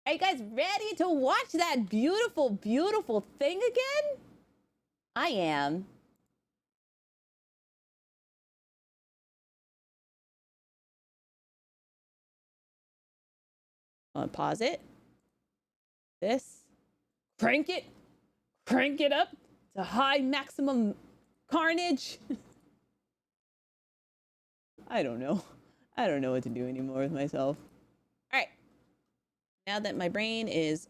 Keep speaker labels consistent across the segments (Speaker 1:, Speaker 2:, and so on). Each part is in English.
Speaker 1: Are you guys ready to watch that beautiful, beautiful thing again? I am. I'll pause it. This. Crank it. Crank it up to high maximum carnage. I don't know. I don't know what to do anymore with myself. All right. Now that my brain is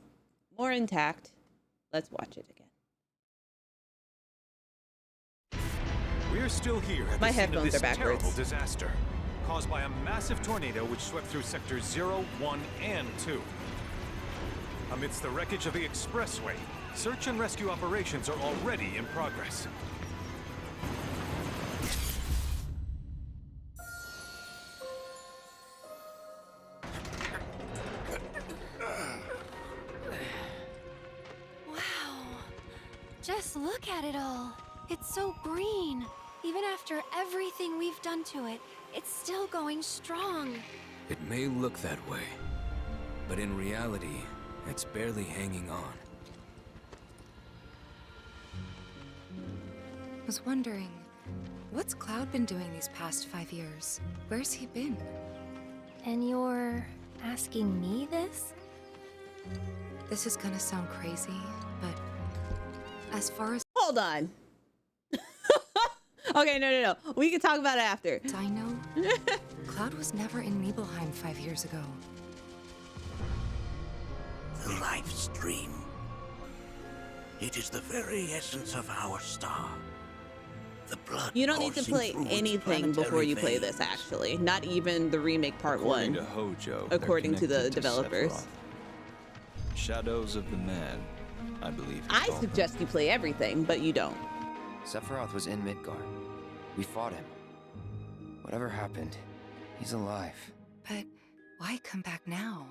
Speaker 1: more intact, let's watch it again.
Speaker 2: We're still here at
Speaker 1: My
Speaker 2: the scene of
Speaker 1: headphones
Speaker 2: this
Speaker 1: are backwards.
Speaker 2: terrible disaster caused by a massive tornado which swept through sectors 0, 1, and 2. Amidst the wreckage of the expressway, search and rescue operations are already in progress.
Speaker 3: Wow. Just look at it all. It's so green. Even after everything we've done to it, it's still going strong.
Speaker 4: It may look that way, but in reality, it's barely hanging on.
Speaker 5: Was wondering, what's Cloud been doing these past 5 years? Where's he been?
Speaker 3: And you're asking me this?
Speaker 5: This is gonna sound crazy, but as far as
Speaker 1: Hold on. Okay, no. We can talk about it after.
Speaker 5: I know, Cloud was never in Nibelheim 5 years ago.
Speaker 6: The life stream. It is the very essence of our star. The blood.
Speaker 1: You don't need to
Speaker 6: coursing
Speaker 1: play
Speaker 6: through its
Speaker 1: anything before you play
Speaker 6: planetary
Speaker 1: this, actually. Not even the remake part
Speaker 7: According
Speaker 1: 1.
Speaker 7: to Hojo, they're
Speaker 1: According to the
Speaker 7: connected
Speaker 1: developers.
Speaker 7: Sephiroth. Shadows of the Man, I believe.
Speaker 1: I suggest you play everything, but you don't.
Speaker 8: Sephiroth was in Midgard. We fought him. Whatever happened, he's alive.
Speaker 5: But why come back now?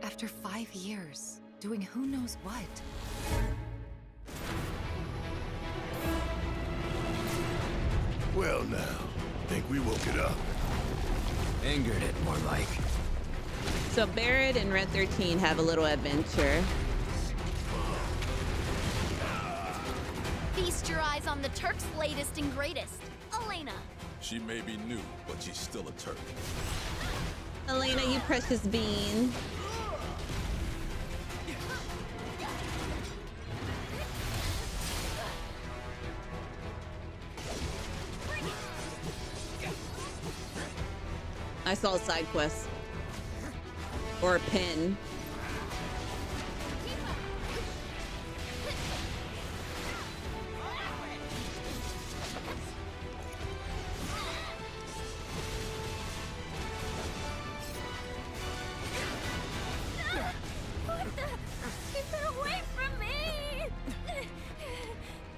Speaker 5: After 5 years, doing who knows what?
Speaker 6: Well now, think we woke it up.
Speaker 4: Angered it, more like.
Speaker 1: So Barrett and Red 13 have a little adventure.
Speaker 3: Feast your eyes on the Turk's latest and greatest, Elena.
Speaker 9: She may be new, but she's still a Turk.
Speaker 1: Elena, you precious bean. I saw a side quest. Or a pin.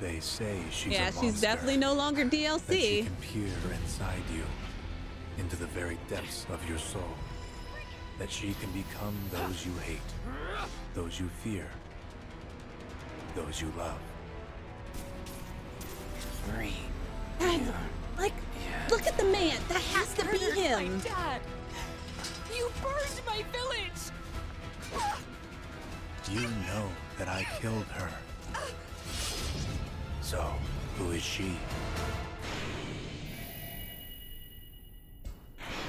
Speaker 10: They say she's
Speaker 1: Yeah,
Speaker 10: a
Speaker 1: she's
Speaker 10: monster,
Speaker 1: definitely no longer
Speaker 10: that she
Speaker 1: DLC.
Speaker 10: can peer inside you, into the very depths of your soul. That she can become those you hate, those you fear, those you love.
Speaker 8: Green.
Speaker 1: Like, look at the man. That has to be him.
Speaker 11: Dad, you burned my village.
Speaker 10: You know that I killed her. So, who is she?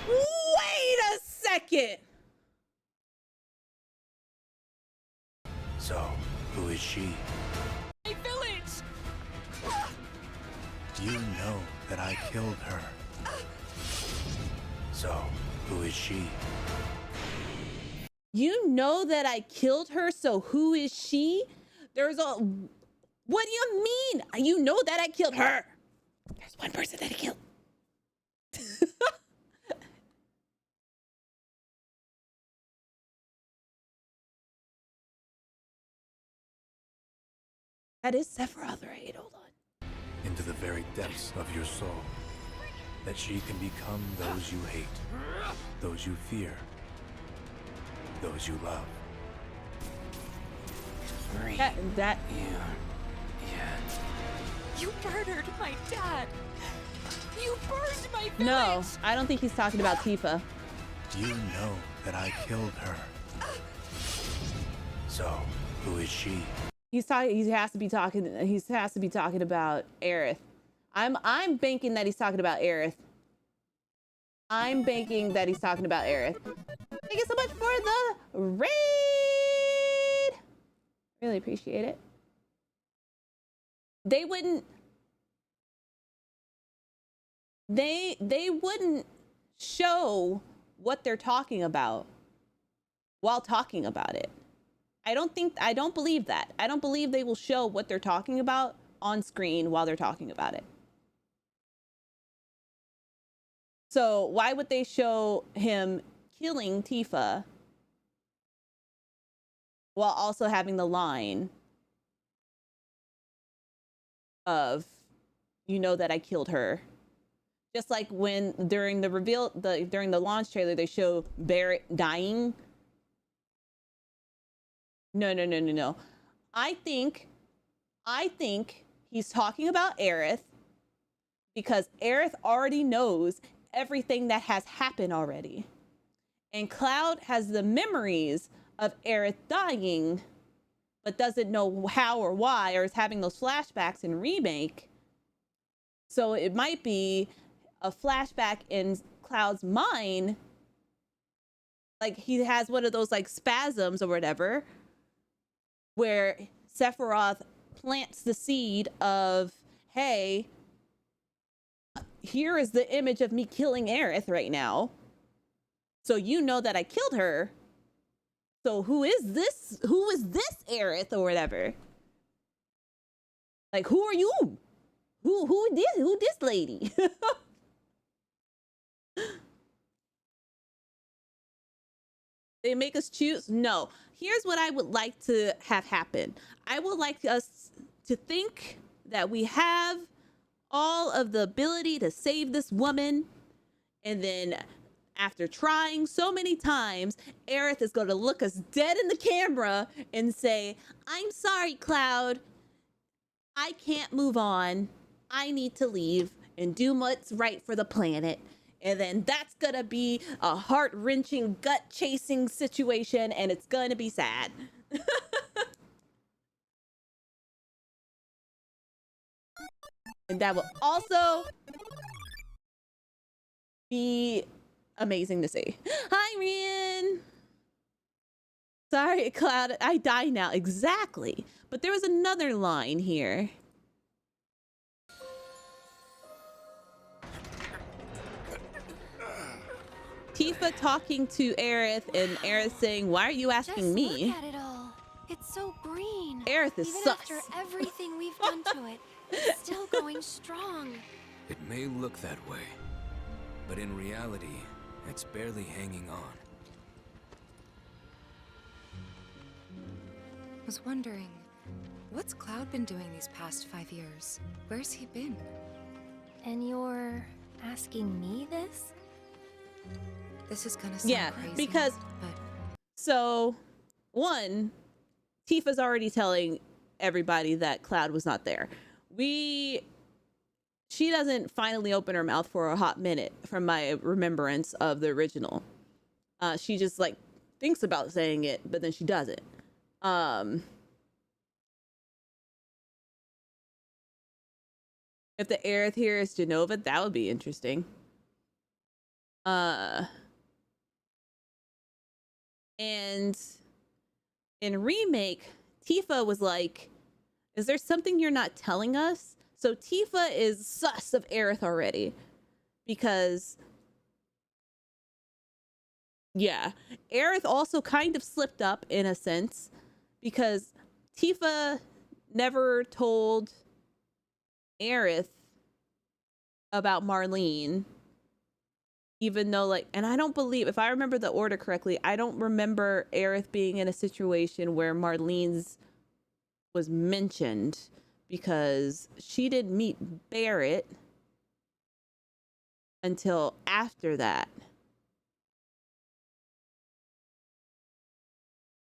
Speaker 1: Wait a second.
Speaker 10: So, who is she?
Speaker 11: My village.
Speaker 10: You know that I killed her. So, who is she?
Speaker 1: You know that I killed her, so who is she? There's a... What do you mean? You know that I killed her. There's one person that I killed. That is Sephiroth, right? Hold on.
Speaker 10: Into the very depths of your soul. That she can become those you hate, those you fear, those you love.
Speaker 8: Green.
Speaker 1: That
Speaker 11: You murdered my dad. You burned my village.
Speaker 1: No, I don't think he's talking about Tifa.
Speaker 10: You know that I killed her. So, who is she?
Speaker 1: He's talking. He has to be talking. He has to be talking about Aerith. I'm banking that he's talking about Aerith. I'm banking that he's talking about Aerith. Thank you so much for the raid. Really appreciate it. They wouldn't. They wouldn't show what they're talking about while talking about it. I don't believe that. I don't believe they will show what they're talking about on screen while they're talking about it. So why would they show him killing Tifa while also having the line of, you know that I killed her? Just like when during the reveal, during the launch trailer, they show Barrett dying. No. I think he's talking about Aerith because Aerith already knows everything that has happened already. And Cloud has the memories of Aerith dying, but doesn't know how or why, or is having those flashbacks in Remake. So it might be a flashback in Cloud's mind. Like he has one of those like spasms or whatever, where Sephiroth plants the seed of, hey, here is the image of me killing Aerith right now. So you know that I killed her. So who is this? Who is this Aerith or whatever? Like, who are you? Who this lady? They make us choose? No. Here's what I would like to have happen. I would like us to think that we have all of the ability to save this woman, and then after trying so many times, Aerith is going to look us dead in the camera and say, I'm sorry, Cloud. I can't move on. I need to leave and do what's right for the planet. And then that's going to be a heart-wrenching, gut-chasing situation, and it's going to be sad. And that will also be amazing to see. Hi, Rian. Sorry, Cloud. I die now. Exactly. But there was another line here. Tifa talking to Aerith, and Aerith saying, why are you asking me?
Speaker 3: Look at it all. It's so green.
Speaker 1: Aerith is
Speaker 3: Even
Speaker 1: sus.
Speaker 3: after everything we've done to it, it's still going strong.
Speaker 4: It may look that way, but in reality, it's barely hanging on.
Speaker 5: I was wondering, what's Cloud been doing these past 5 years? Where's he been?
Speaker 3: And you're asking me this?
Speaker 5: This is gonna sound crazy.
Speaker 1: Because so one, Tifa's already telling everybody that Cloud was not there. She doesn't finally open her mouth for a hot minute from my remembrance of the original. She just like thinks about saying it, but then she doesn't. If the Aerith here is Jenova, that would be interesting. And in Remake, Tifa was like, is there something you're not telling us? So Tifa is sus of Aerith already. Because, yeah, Aerith also kind of slipped up in a sense. Because Tifa never told Aerith about Marlene. Even though, like, and I don't believe, if I remember the order correctly, I don't remember Aerith being in a situation where Marlene's was mentioned, because she didn't meet Barrett until after that.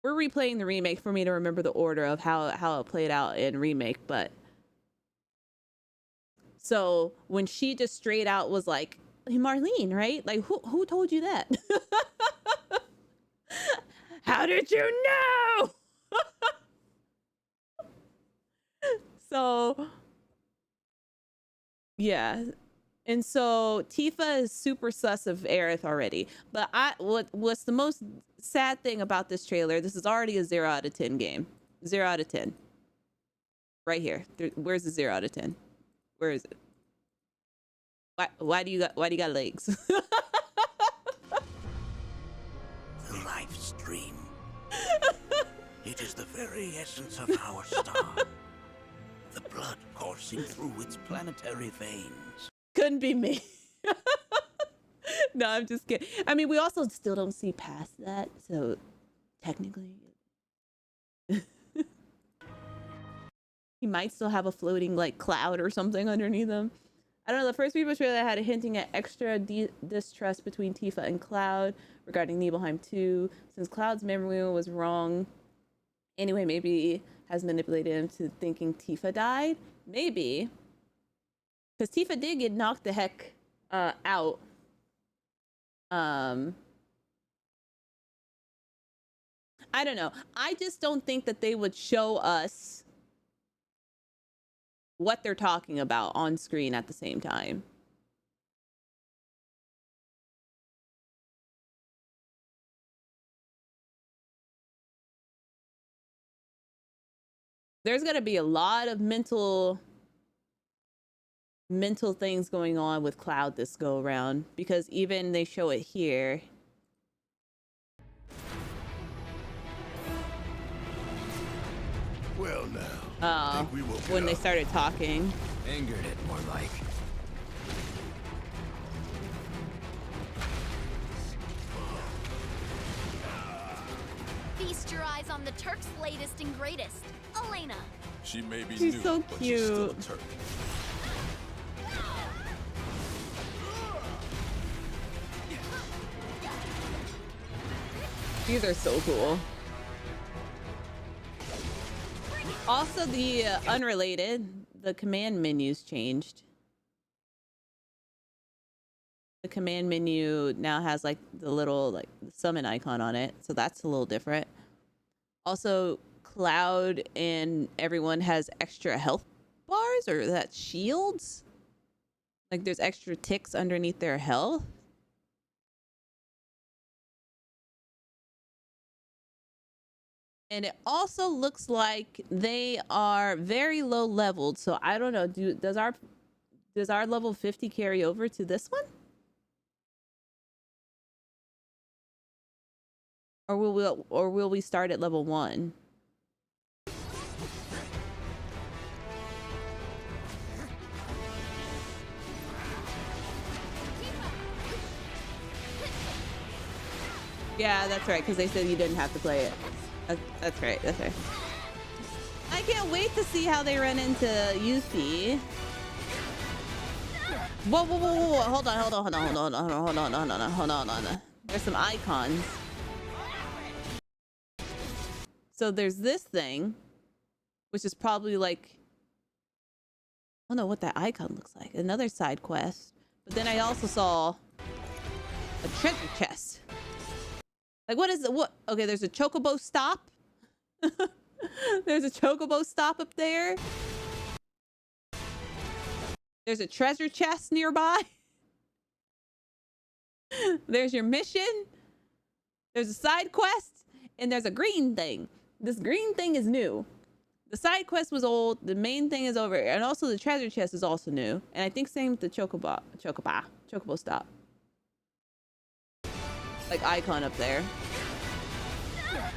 Speaker 1: We're replaying the remake for me to remember the order of how it played out in Remake, but so when she just straight out was like, Marlene, right? Like who told you that? How did you know? So yeah. And so Tifa is super sus of Aerith already. But what's the most sad thing about this trailer, this is already a 0 out of 10 game. 0 out of 10. Right here. Where's the 0 out of 10? Where is it? Why do you got legs?
Speaker 6: The life stream. It is the very essence of our star. The blood coursing through its planetary veins.
Speaker 1: Couldn't be me. No, I'm just kidding. I mean, we also still don't see past that, so technically he might still have a floating like cloud or something underneath him. I don't know. The first Reaper trailer had a hinting at extra distrust between Tifa and Cloud regarding Nibelheim 2, since Cloud's memory was wrong. Anyway, maybe has manipulated him to thinking Tifa died. Maybe. Because Tifa did get knocked the heck out. I don't know. I just don't think that they would show us what they're talking about on screen at the same time. There's going to be a lot of mental things going on with Cloud this go around, because even they show it here.
Speaker 9: Well now, think we will
Speaker 1: when they started talking.
Speaker 4: Angered it, more like.
Speaker 12: Feast your eyes on the Turk's latest and greatest, Elena.
Speaker 9: She may be
Speaker 1: She's
Speaker 9: new,
Speaker 1: so
Speaker 9: but she's still a
Speaker 1: cute.
Speaker 9: Turk.
Speaker 1: These are so cool. Also, the unrelated, the command menus changed. The command menu now has like the little like summon icon on it, so that's a little different. Also, Cloud and everyone has extra health bars, or that shields. Like there's extra ticks underneath their health. And it also looks like they are very low leveled. So I don't know. Does our level 50 carry over to this one? Or will we start at level 1? Yeah, that's right, because they said you didn't have to play it. That's right, that's right. I can't wait to see how they run into Yuffie. Whoa, whoa, whoa, whoa, hold on. There's some icons. So there's this thing, which is probably like, I don't know what that icon looks like. Another side quest. But then I also saw a treasure chest. Like, what is it? What? Okay, there's a chocobo stop. There's a chocobo stop up there. There's a treasure chest nearby. There's your mission. There's a side quest. And there's a green thing. This green thing is new. The side quest was old. The main thing is over. And also the treasure chest is also new. And I think same with the chocobo stop. Like icon up there.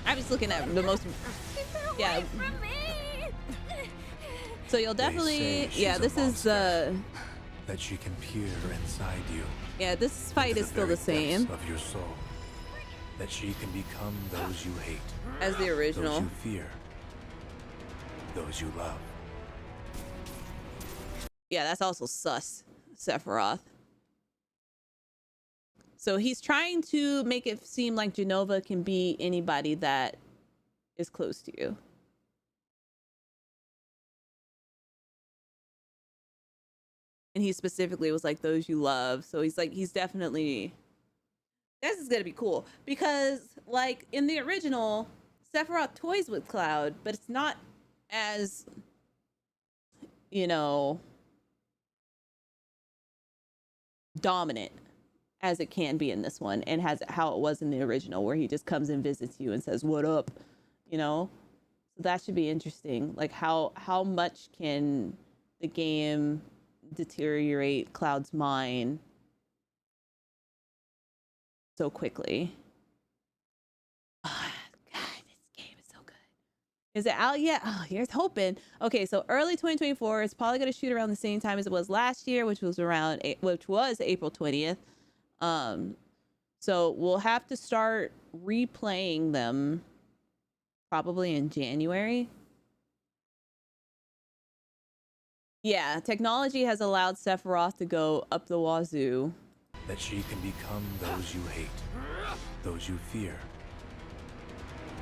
Speaker 1: I'm just looking at the most, yeah. So you'll definitely, yeah, this is
Speaker 10: that she can peer inside you.
Speaker 1: Yeah, this fight is still the same
Speaker 10: of your soul. That she can become those you hate,
Speaker 1: as the original.
Speaker 10: Those you fear, those you love.
Speaker 1: Yeah, that's also sus, Sephiroth. So he's trying to make it seem like Genova can be anybody that is close to you. And And he specifically was like, those you love. So he's like, he's definitely, this is gonna be cool because like in the original, Sephiroth toys with Cloud, but it's not as, you know, dominant as it can be in this one, and has how it was in the original, where he just comes and visits you and says, what up, you know? So that should be interesting. Like how much can the game deteriorate Cloud's mind so quickly? Is it out yet? Oh, here's hoping. Okay, so early 2024. It's probably gonna shoot around the same time as it was last year, which was April 20th. So we'll have to start replaying them probably in January. Yeah, technology has allowed Sephiroth to go up the wazoo.
Speaker 10: That she can become those you hate, those you fear,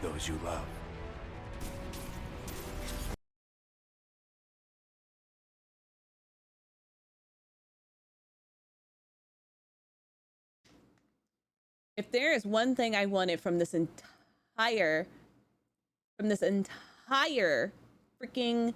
Speaker 10: those you love.
Speaker 1: If there is one thing I wanted from this entire freaking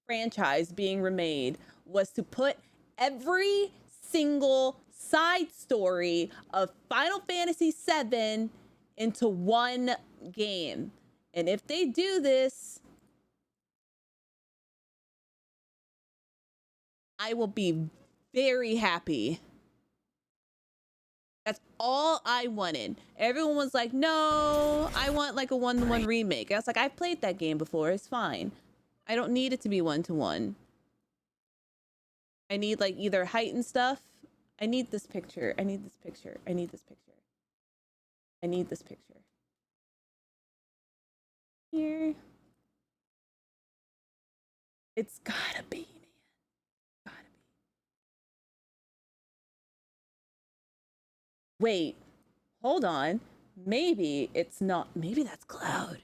Speaker 1: franchise being remade, was to put every single side story of Final Fantasy VII into one game. And if they do this, I will be very happy. That's all I wanted. Everyone was like, no, I want like a one-to-one remake. I was like, I've played that game before. It's fine. I don't need it to be one-to-one. I need like either heightened stuff. I need this picture. I need this picture. I need this picture. I need this picture. Here. It's gotta be, man. Gotta be. Wait, hold on. Maybe it's not. Maybe that's Cloud.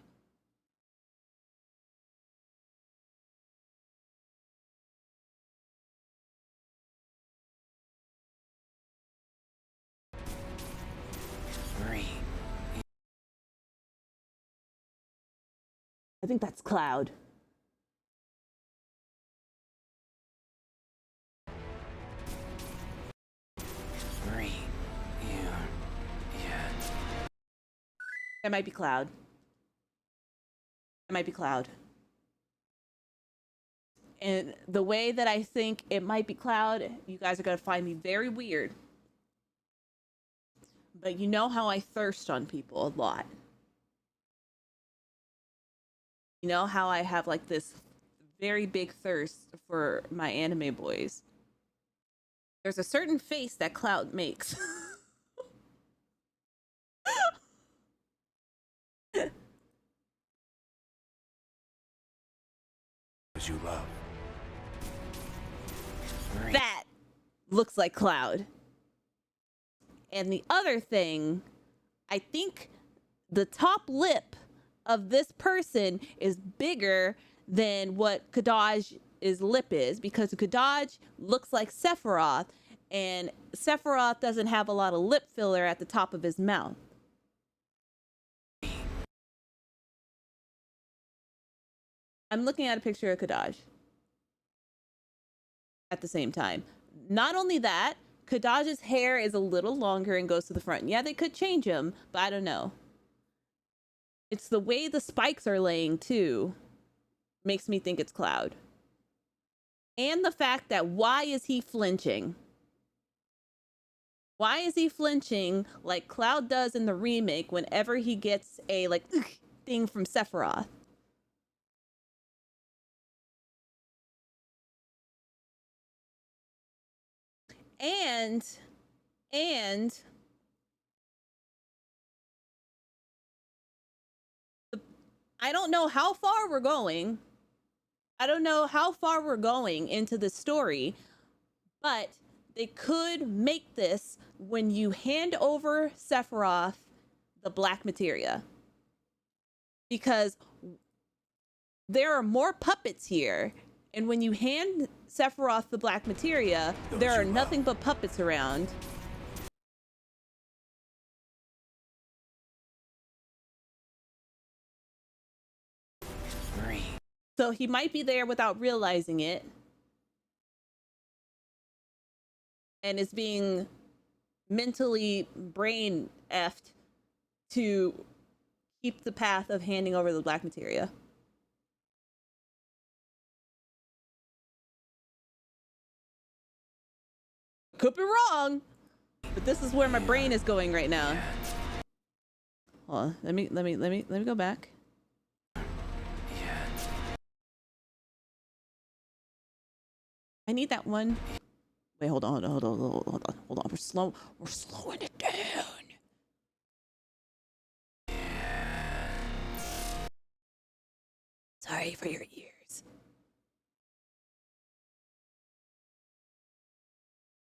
Speaker 1: I think that's Cloud. That might be Cloud. It might be Cloud. And the way that I think it might be Cloud, you guys are gonna find me very weird. But you know how I thirst on people a lot. You know how I have like this very big thirst for my anime boys. There's a certain face that Cloud makes.
Speaker 10: You love.
Speaker 1: That looks like Cloud. And the other thing, I think the top lip of this person is bigger than what Kadaj's lip is, because Kadaj looks like Sephiroth, and Sephiroth doesn't have a lot of lip filler at the top of his mouth. I'm looking at a picture of Kadaj at the same time. Not only that, Kadaj's hair is a little longer and goes to the front. Yeah, they could change him, but I don't know. It's the way the spikes are laying too makes me think it's Cloud. And the fact that why is he flinching? Why is he flinching like Cloud does in the remake whenever he gets a like thing from Sephiroth? And I don't know how far we're going. I don't know how far we're going into the story, but they could make this when you hand over Sephiroth the black materia. Because there are more puppets here, And when you hand Sephiroth the black materia, there are nothing but puppets around. So he might be there without realizing it. And is being mentally brain effed to keep the path of handing over the black materia. Could be wrong, but this is where my brain is going right now. Hold on, let me go back. I need that one. Wait, hold on. We're slowing it down. Sorry for your ears.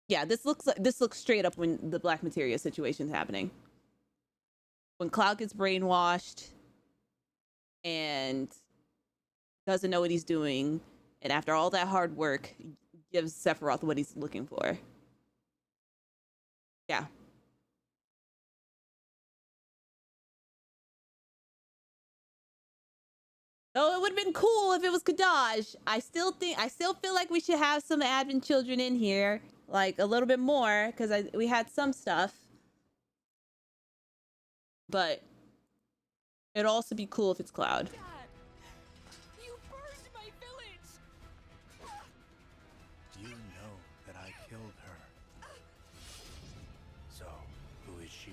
Speaker 1: Yeah, this looks straight up when the black materia situation's happening. When Cloud gets brainwashed and doesn't know what he's doing, and after all that hard work, gives Sephiroth what he's looking for. Yeah. Oh, it would have been cool if it was Kadaj. I still feel like we should have some advent children in here, like a little bit more, because we had some stuff. But it'd also be cool if it's Cloud.
Speaker 11: You burned my village!
Speaker 10: You know that I killed her. So, who is she?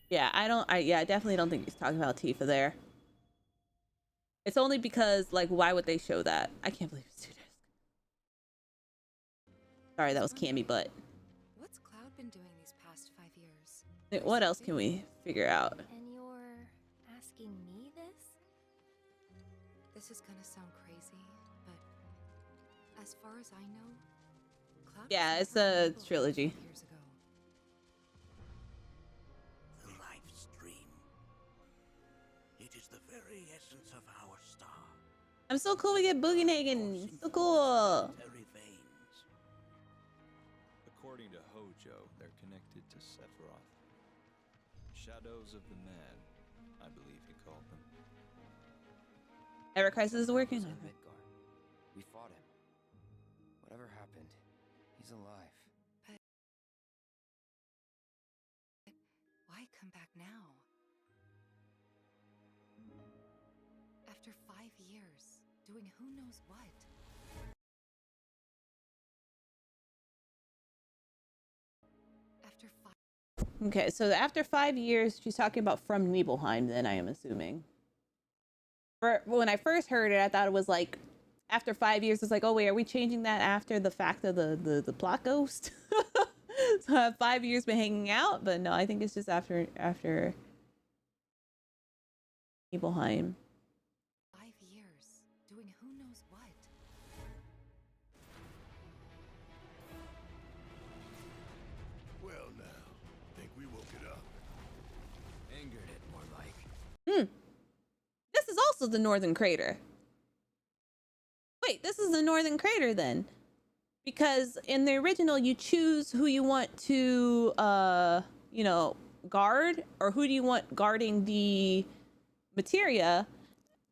Speaker 1: Yeah, I definitely don't think he's talking about Tifa there. It's only because, like, why would they show that? I can't believe it's 2 discs. Sorry, that was Cammy butt.
Speaker 5: What's Cloud been doing these past 5 years?
Speaker 1: What else can we figure out?
Speaker 12: And you're asking me this?
Speaker 5: This is gonna sound crazy, but as far as I know, Cloud
Speaker 1: Yeah,
Speaker 5: was
Speaker 1: it's
Speaker 5: never
Speaker 1: a
Speaker 5: able 5
Speaker 1: trilogy.
Speaker 5: years ago.
Speaker 6: The life stream. It is the very essence of our star.
Speaker 1: I'm so cool we get Boogienagan. So cool.
Speaker 6: Planetary veins.
Speaker 7: According to Hojo, they're connected to Sephiroth. Shadows of the man, I believe he called them.
Speaker 1: Ever Crisis is working.
Speaker 8: In Midgard. We fought him. Whatever happened, he's alive.
Speaker 5: Why come back now? After 5 years, doing who knows what? After 5...
Speaker 1: Okay, so after 5 years, she's talking about from Nibelheim, then I am assuming. When I first heard it, I thought it was like, after 5 years, it's like, oh wait, are we changing that after the fact of the plot ghost? So I have 5 years been hanging out, but no, I think it's just after Nibelheim.
Speaker 5: 5 years, doing who knows what?
Speaker 9: Well now, think we woke it up.
Speaker 4: Angered it, more like.
Speaker 1: This is also the Northern Crater. Wait, this is the Northern Crater then. Because in the original, you choose who you want to, you know, guard, or who do you want guarding the materia.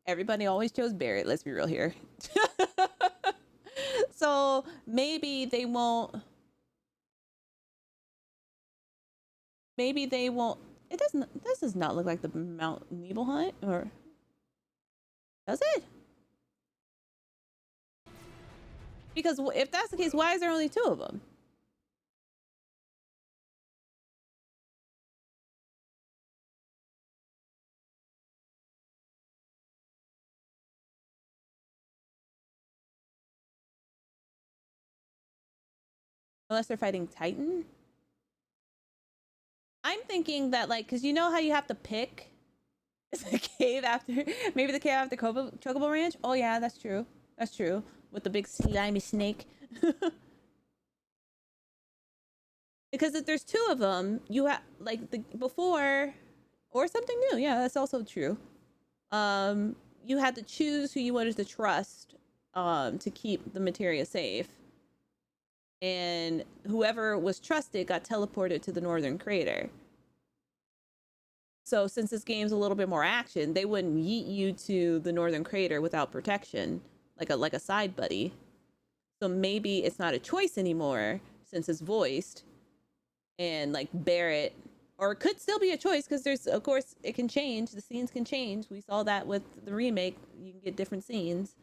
Speaker 1: Everybody always chose Barrett, let's be real here. So maybe they won't. It doesn't. This does not look like the Mount Nibelheim, or does it? Because if that's the case, why is there only 2 of them? Unless they're fighting Titan? I'm thinking that, like, because you know how you have to pick? Is the cave after, maybe the cave after Chocobo Ranch? Oh yeah, that's true. That's true. With the big slimy snake. Because if there's 2 of them, you have, like, before, or something new. Yeah, that's also true. you had to choose who you wanted to trust to keep the materia safe. And whoever was trusted got teleported to the northern crater. So since this game's a little bit more action, they wouldn't yeet you to the northern crater without protection, like a side buddy. So maybe it's not a choice anymore since it's voiced, and like Barrett, or it could still be a choice because there's, of course, it can change. The scenes can change. We saw that with the remake. You can get different scenes.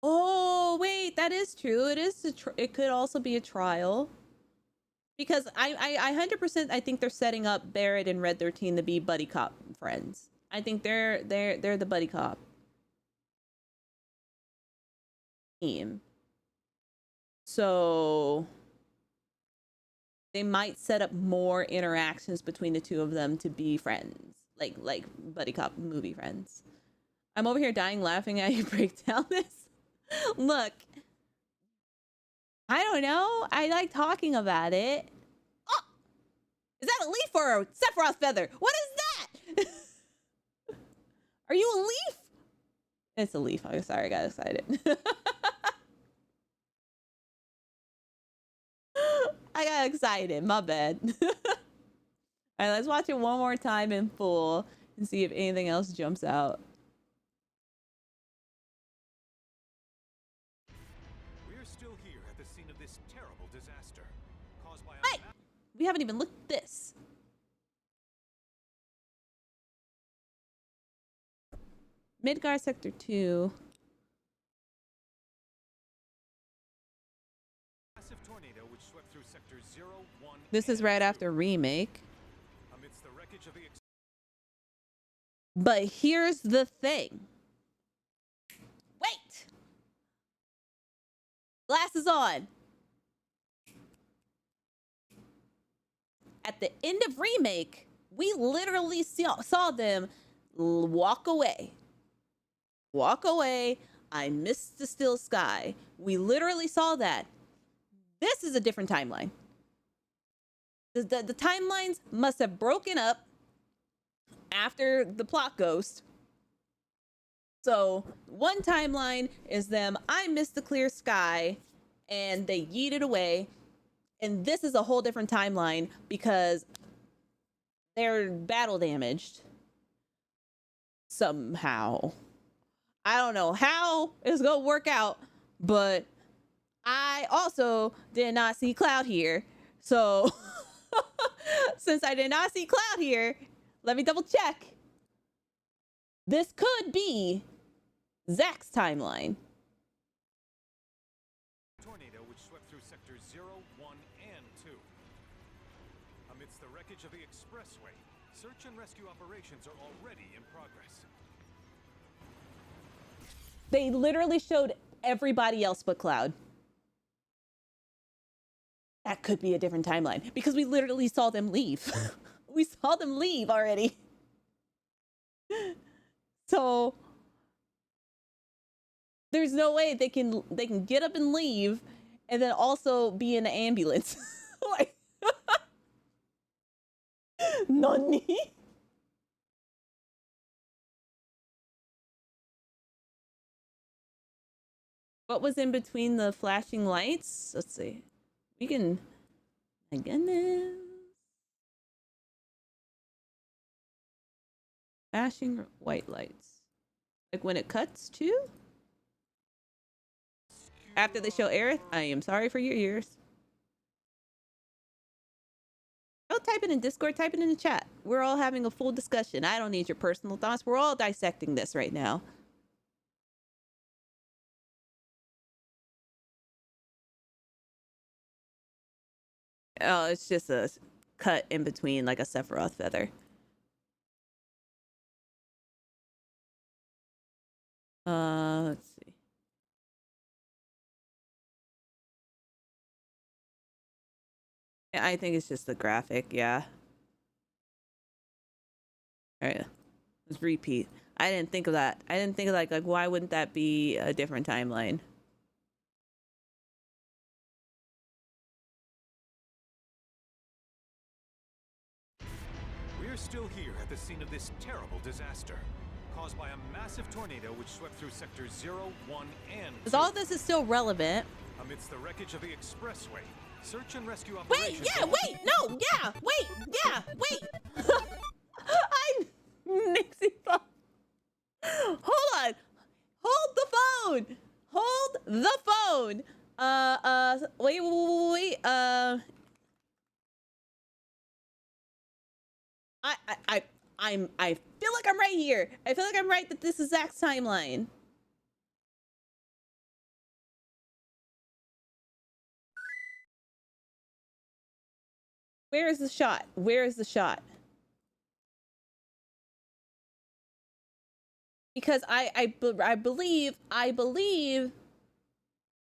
Speaker 1: Oh, wait, that is true. It is it could also be a trial. Because I 100% I think they're setting up Barrett and Red 13 to be buddy cop friends. I think they're the buddy cop team. So they might set up more interactions between the two of them to be friends, like buddy cop movie friends. I'm over here dying laughing at you break down this. Look, I don't know. I like talking about it. Oh, is that a leaf or a Sephiroth feather? What is that? Are you a leaf? It's a leaf. I'm sorry, I got excited. I got excited. My bad. All right, let's watch it one more time in full and see if anything else jumps out.
Speaker 2: We're still here at the scene of this terrible disaster caused by
Speaker 1: Wait, we haven't even looked at this. Midgar Sector 2.
Speaker 2: massive tornado which swept through sectors 0, 1,
Speaker 1: This is right after remake.
Speaker 2: amidst the wreckage of the
Speaker 1: But here's the thing. Wait. Glasses on. At the end of remake, we literally saw them walk away. Walk away. I missed the still sky. We literally saw that. This is a different timeline. The timelines must have broken up after the plot ghost. So one timeline is them, I missed the clear sky, and they yeeted away. And this is a whole different timeline because they're battle damaged somehow. I don't know how it's gonna work out, but I also did not see Cloud here. So since I did not see Cloud here, let me double check. This could be Zack's timeline.
Speaker 2: tornado which swept through sectors 0, 1, and 2. Amidst the wreckage of the expressway, search and rescue operations are already in progress.
Speaker 1: They literally showed everybody else but Cloud. That could be a different timeline because we literally saw them leave. We saw them leave already. So there's no way they can get up and leave and then also be in the ambulance. Like Nani? What was in between the flashing lights? Let's see. We can, my goodness. Flashing white lights. Like when it cuts too? After they show Aerith, I am sorry for your ears. Don't type it in Discord, type it in the chat. We're all having a full discussion. I don't need your personal thoughts. We're all dissecting this right now. Oh, it's just a cut in between like a Sephiroth feather. Let's see. I think it's just the graphic, yeah. All right, let's repeat. I didn't think of that. I didn't think of like why wouldn't that be a different timeline?
Speaker 2: still here at the scene of this terrible disaster, caused by a massive tornado which swept through sectors 0, 1, and 2.
Speaker 1: Because all this is still relevant.
Speaker 2: Amidst the wreckage of the expressway, search and rescue
Speaker 1: Wait,
Speaker 2: operations...
Speaker 1: yeah, wait, no, yeah, wait, yeah, wait. I'm Nixie phone. Hold on. Hold the phone. Hold the phone. Wait. I feel like I'm right here. I feel like I'm right that this is Zach's timeline. Where is the shot? Where is the shot? Because I believe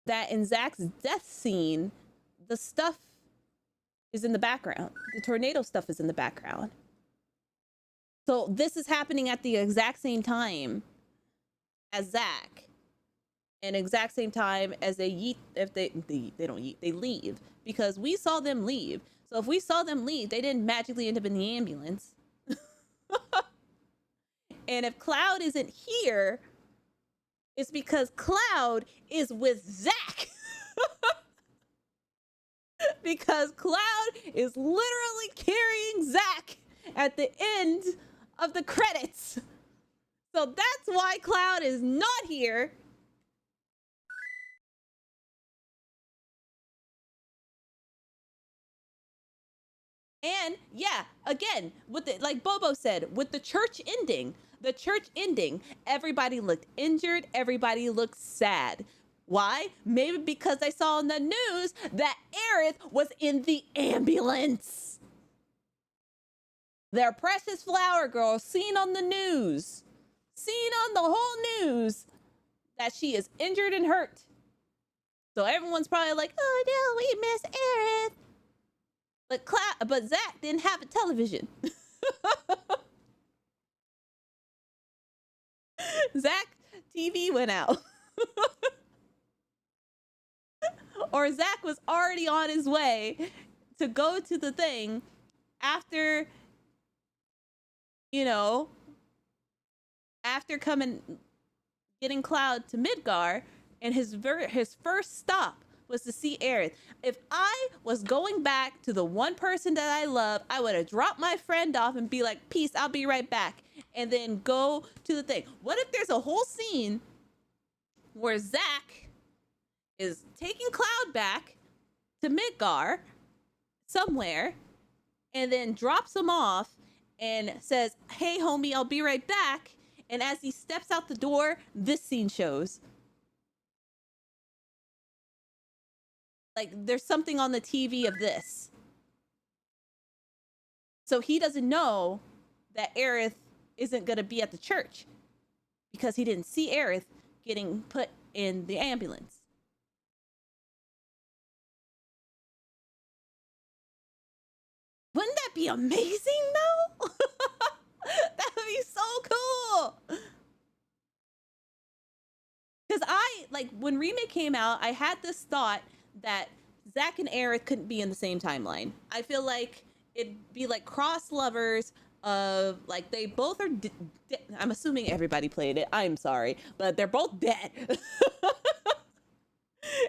Speaker 1: that in Zach's death scene, the stuff is in the background. The tornado stuff is in the background. So this is happening at the exact same time as Zach, and exact same time as they yeet. If they don't yeet, they leave, because we saw them leave. So if we saw them leave, they didn't magically end up in the ambulance. And if Cloud isn't here, it's because Cloud is with Zach. Because Cloud is literally carrying Zach at the end of the credits. So that's why Cloud is not here. And yeah, again, with the, like Bobo said, with the church ending, everybody looked injured, everybody looked sad. Why? Maybe because they saw in the news that Aerith was in the ambulance. Their precious flower girl seen on the news, seen on the whole news, that she is injured and hurt. So everyone's probably like, oh no, we miss Aerith. But Zach didn't have a television. Zach TV went out. Or Zach was already on his way to go to the thing after, you know, after getting Cloud to Midgar, and his first stop was to see Aerith. If I was going back to the one person that I love, I would have dropped my friend off and be like, peace, I'll be right back. And then go to the thing. What if there's a whole scene where Zach is taking Cloud back to Midgar somewhere, and then drops him off and says, hey homie, I'll be right back. And as he steps out the door, this scene shows. Like, there's something on the TV of this. So he doesn't know that Aerith isn't going to be at the church because he didn't see Aerith getting put in the ambulance. Wouldn't that be amazing, though? That would be so cool. Because when Remake came out, I had this thought that Zach and Aerith couldn't be in the same timeline. I feel like it'd be like cross lovers of, like, they both are I'm assuming everybody played it. I'm sorry, but they're both dead.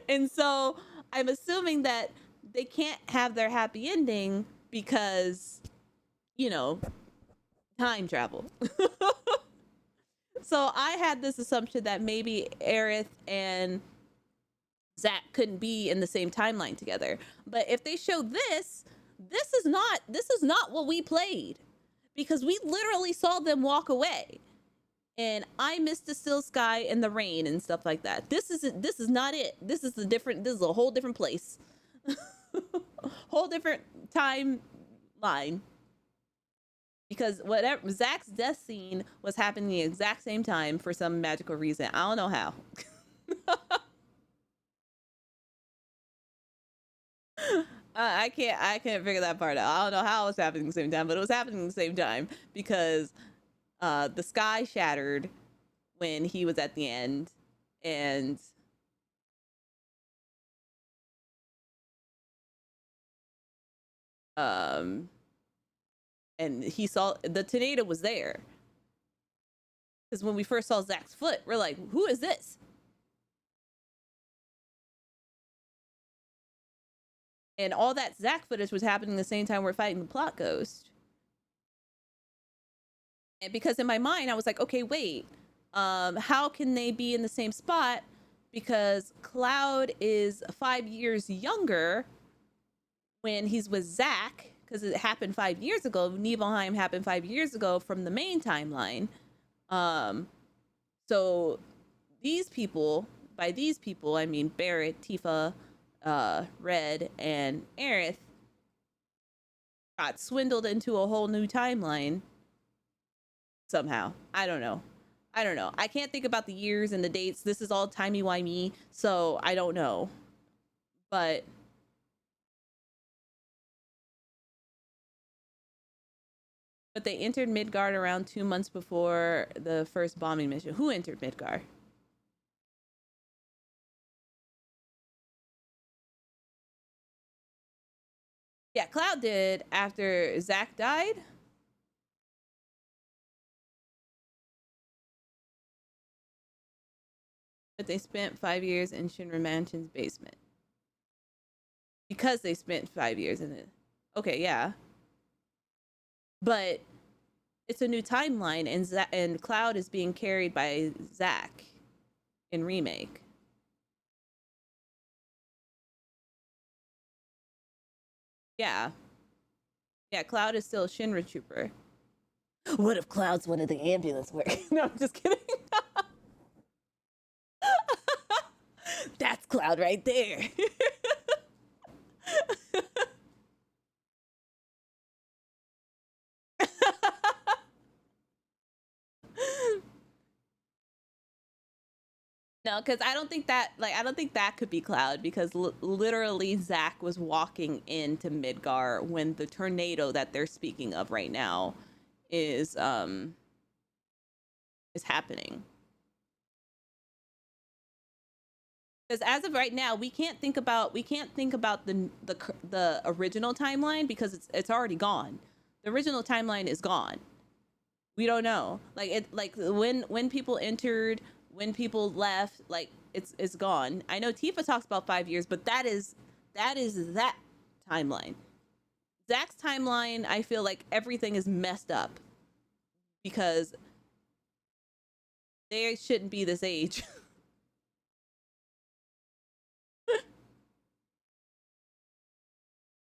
Speaker 1: And so I'm assuming that they can't have their happy ending because, you know, time travel. So I had this assumption that maybe Aerith and Zach couldn't be in the same timeline together. But if they show this is not what we played, because we literally saw them walk away. And I missed the still sky and the rain and stuff like that. This is not it. This is a whole different place. Whole different timeline. Because whatever, Zach's death scene was happening the exact same time for some magical reason. I don't know how. I can't figure that part out. I don't know how it was happening at the same time, but it was happening at the same time because the sky shattered when he was at the end, and and he saw the tornado was there. Because when we first saw Zach's foot, we're like, who is this? And all that Zach footage was happening the same time we're fighting the plot ghost. And because in my mind, I was like, okay, wait, how can they be in the same spot? Because Cloud is 5 years younger when he's with Zach, because it happened 5 years ago. Nibelheim happened 5 years ago from the main timeline. So these people, by these people, I mean Barrett, Tifa, Red, and Aerith, got swindled into a whole new timeline somehow. I don't know. I can't think about the years and the dates. This is all timey-wimey, so I don't know. But they entered Midgard around 2 months before the first bombing mission. Who entered Midgard? Yeah, Cloud did after Zach died. But they spent 5 years in Shinra Mansion's basement. Because they spent 5 years in it. Okay, yeah. But it's a new timeline, and Cloud is being carried by Zach in Remake. Yeah. Yeah, Cloud is still a Shinra trooper. What if Cloud's one of the ambulance workers? No, I'm just kidding. That's Cloud right there. No, because I don't think that could be Cloud, because literally Zach was walking into Midgar when the tornado that they're speaking of right now is happening. Because as of right now, we can't think about the original timeline, because it's already gone. The original timeline is gone. We don't know. Like when people entered, when people left, like it's gone. I know Tifa talks about 5 years, but that is that timeline. Zach's timeline, I feel like everything is messed up because they shouldn't be this age.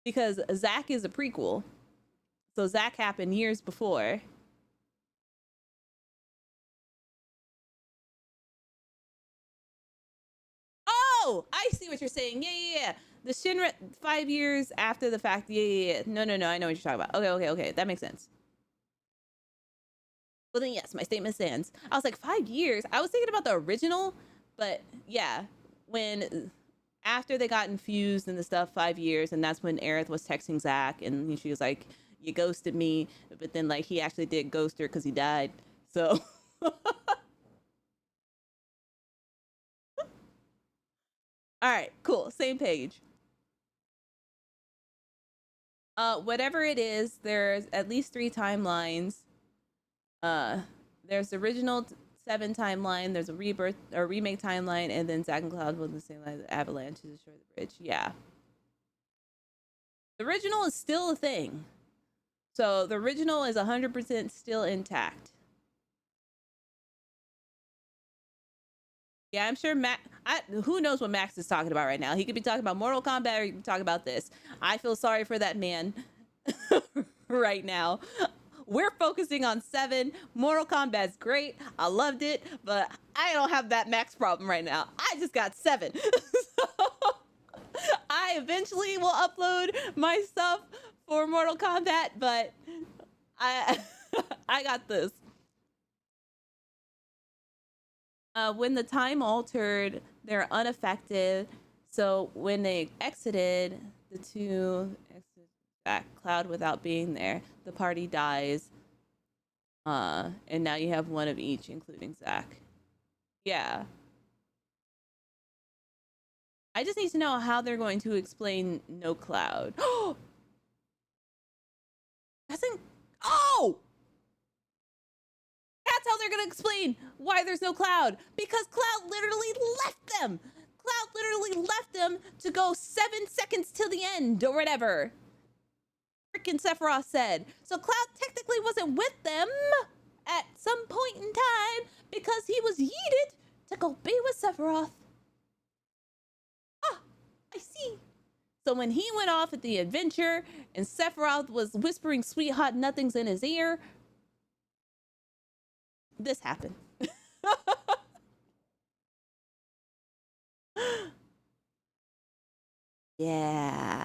Speaker 1: Because Zach is a prequel. So Zach happened years before. Oh, I see what you're saying. Yeah. The Shinra 5 years after the fact. Yeah. No. I know what you're talking about. Okay. That makes sense. Well then, yes, my statement stands. I was like, 5 years? I was thinking about the original, but yeah, when after they got infused and the stuff, 5 years, and that's when Aerith was texting Zach, and she was like, "You ghosted me," but then like he actually did ghost her because he died. So. All right, cool. Same page. Whatever it is, there's at least 3 timelines. There's the original 7 timeline, there's a rebirth or remake timeline, and then Zack and Cloud was the same line, the avalanche to destroy the bridge. Yeah. The original is still a thing. So the original is 100% still intact. Yeah, I'm sure who knows what Max is talking about right now. He could be talking about Mortal Kombat, or he could be talking about this. I feel sorry for that man right now. We're focusing on 7. Mortal Kombat's great. I loved it, but I don't have that Max problem right now. I just got 7. So I eventually will upload my stuff for Mortal Kombat, but I got this. When the time altered, they're unaffected. So when they exited, the 2 exit back Cloud without being there, the party dies. And now you have 1 of each, including Zach. Yeah. I just need to know how they're going to explain no Cloud. Oh! That's how they're gonna explain why there's no Cloud. Because Cloud literally left them. Cloud literally left them to go 7 seconds till the end or whatever. Freaking Sephiroth said. So Cloud technically wasn't with them at some point in time because he was yeeted to go be with Sephiroth. Ah, I see. So when he went off at the adventure and Sephiroth was whispering sweet hot nothings in his ear, this happened. Yeah.